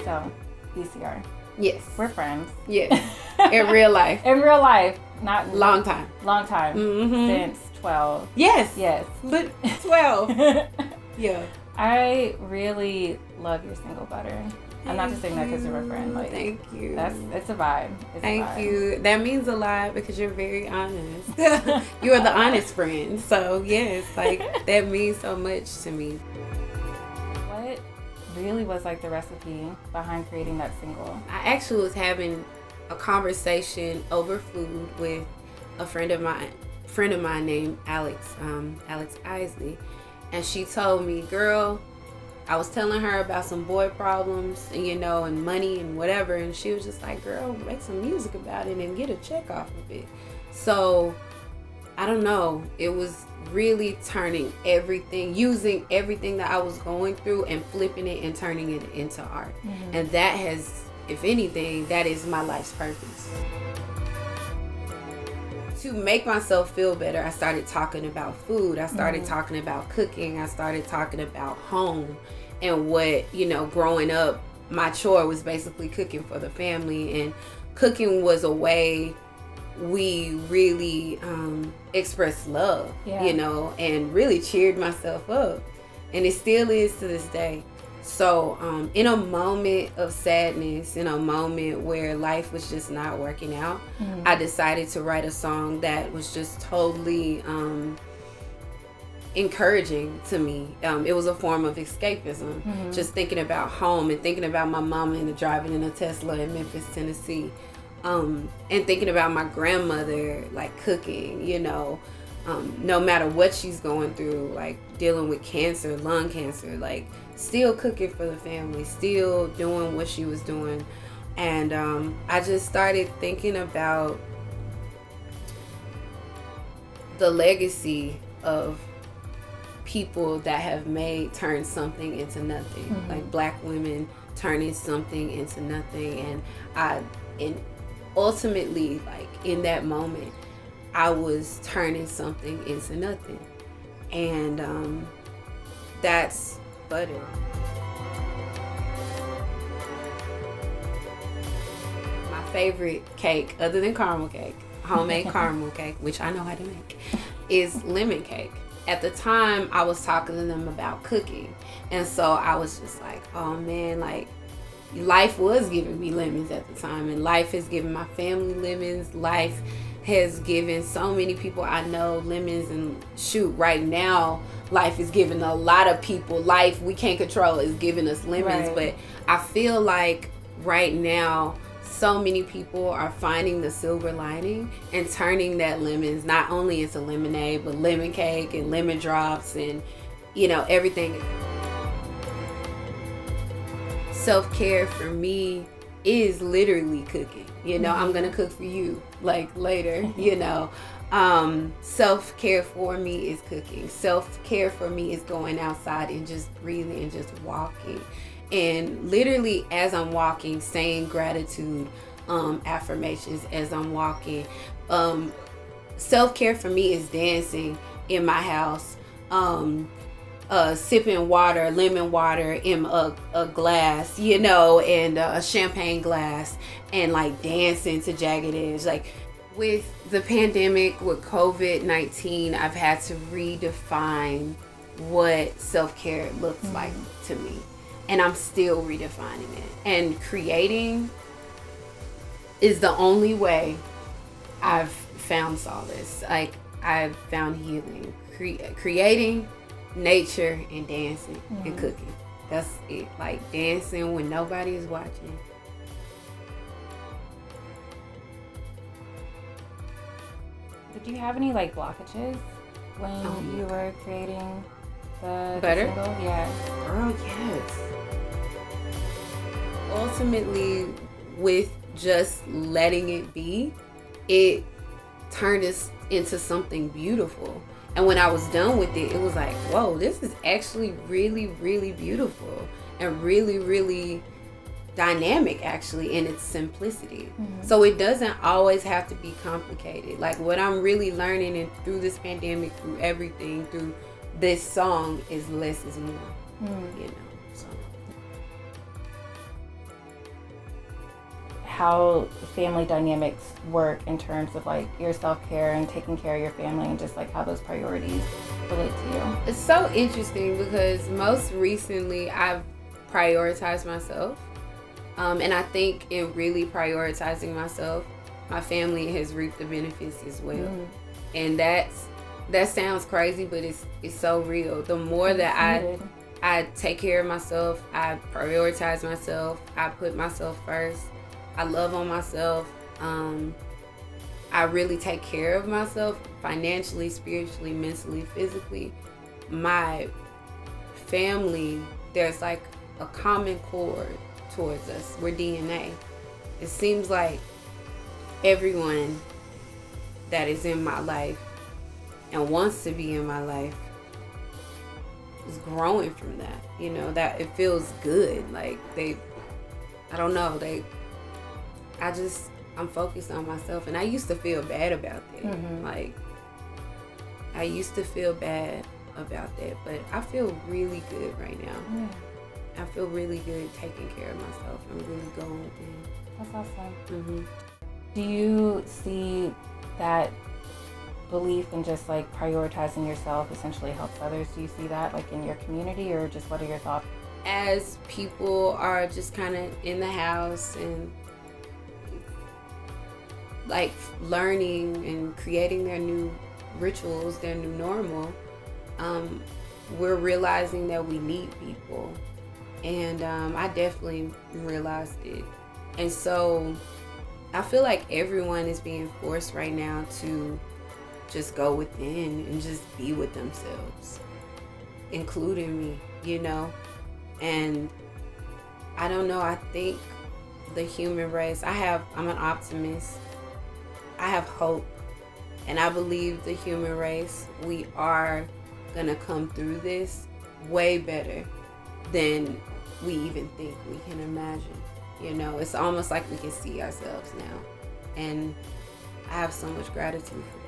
So, V.C.R. Yes. We're friends. Yes. In real life. In real life. Not long time. Long time. Mm-hmm. Since 12. Yes. Yes. 12. Yeah. I really love your single Butter. I'm not just saying that because you're a friend. Like, thank you. It's a vibe. Thank you. That means a lot because you're very honest. You are the honest friend. So yes, like that means so much to me. What really was like the recipe behind creating that single? I actually was having a conversation over food with a friend of mine named Alex Isley, and she told me, girl, I was telling her about some boy problems and, and money and whatever. And she was just like, girl, make some music about it and get a check off of it. So, I don't know. It was really using everything that I was going through and flipping it and turning it into art. Mm-hmm. And that has, if anything, that is my life's purpose. To make myself feel better, I started talking about food. I started talking about cooking. I started talking about home and what, growing up, my chore was basically cooking for the family. And cooking was a way we really expressed love, and really cheered myself up. And it still is to this day. So in a moment of sadness, in a moment where life was just not working out, I decided to write a song that was just totally encouraging to me. It was a form of escapism, just thinking about home and thinking about my mama driving in a Tesla in Memphis, Tennessee, and thinking about my grandmother, like cooking, no matter what she's going through, like dealing with cancer, lung cancer, like still cooking for the family, still doing what she was doing. And I just started thinking about the legacy of people that have turned something into nothing, like Black women turning something into nothing. And ultimately, like in that moment, I was turning something into nothing. And that's butter. My favorite cake, other than caramel cake, homemade caramel cake, which I know how to make, is lemon cake. At the time, I was talking to them about cooking. And so I was just like, oh man, like life was giving me lemons at the time. And life has given my family lemons. Life has given so many people I know lemons. And shoot, right now, life is giving a lot of people, life we can't control is giving us lemons. Right. But I feel like right now, so many people are finding the silver lining and turning that lemons not only into lemonade, but lemon cake and lemon drops and, everything. Self-care for me is literally cooking. I'm going to cook for you like later, self-care for me is cooking. Self-care for me is going outside and just breathing and just walking. And literally as I'm walking, saying gratitude, affirmations as I'm walking. Self-care for me is dancing in my house, sipping water, lemon water in a glass, and a champagne glass, and like dancing to Jagged Edge. Like with the pandemic, with COVID-19, I've had to redefine what self-care looks like to me. And I'm still redefining it. And creating is the only way I've found solace. Like, I've found healing. Creating, nature, and dancing and cooking. That's it. Like, dancing when nobody is watching. Did you have any, like, blockages when you were creating the Butter? single? Yeah. Girl, yes. Ultimately, with just letting it be, it turned us into something beautiful. And when I was done with it, it was like, whoa, this is actually really, really beautiful and really, really dynamic, actually, in its simplicity. So it doesn't always have to be complicated. Like what I'm really learning and through this pandemic, through everything, through this song is less is more, So. how family dynamics work in terms of like your self-care and taking care of your family, and just like how those priorities relate to you. It's so interesting because most recently I've prioritized myself. And I think in really prioritizing myself, my family has reaped the benefits as well. And that sounds crazy, but it's so real. The more that I take care of myself, I prioritize myself, I put myself first, I love on myself, I really take care of myself financially, spiritually, mentally, physically. My family, there's like a common cord towards us. We're DNA. It seems like everyone that is in my life and wants to be in my life is growing from that. You know, that it feels good. Like I'm focused on myself, and I used to feel bad about that. Like I used to feel bad about that, but I feel really good right now. I feel really good taking care of myself and really going within. That's awesome. Do you see that belief in just like prioritizing yourself essentially helps others? Do you see that like in your community, or just what are your thoughts? As people are just kind of in the house and like learning and creating their new rituals, their new normal, we're realizing that we need people. And I definitely realized it. And so I feel like everyone is being forced right now to just go within and just be with themselves, including me, you know? And I don't know, I think the human race, I'm an optimist. I have hope. And I believe the human race, we are gonna come through this way better than we even think we can imagine. You know, it's almost like we can see ourselves now. And I have so much gratitude for that.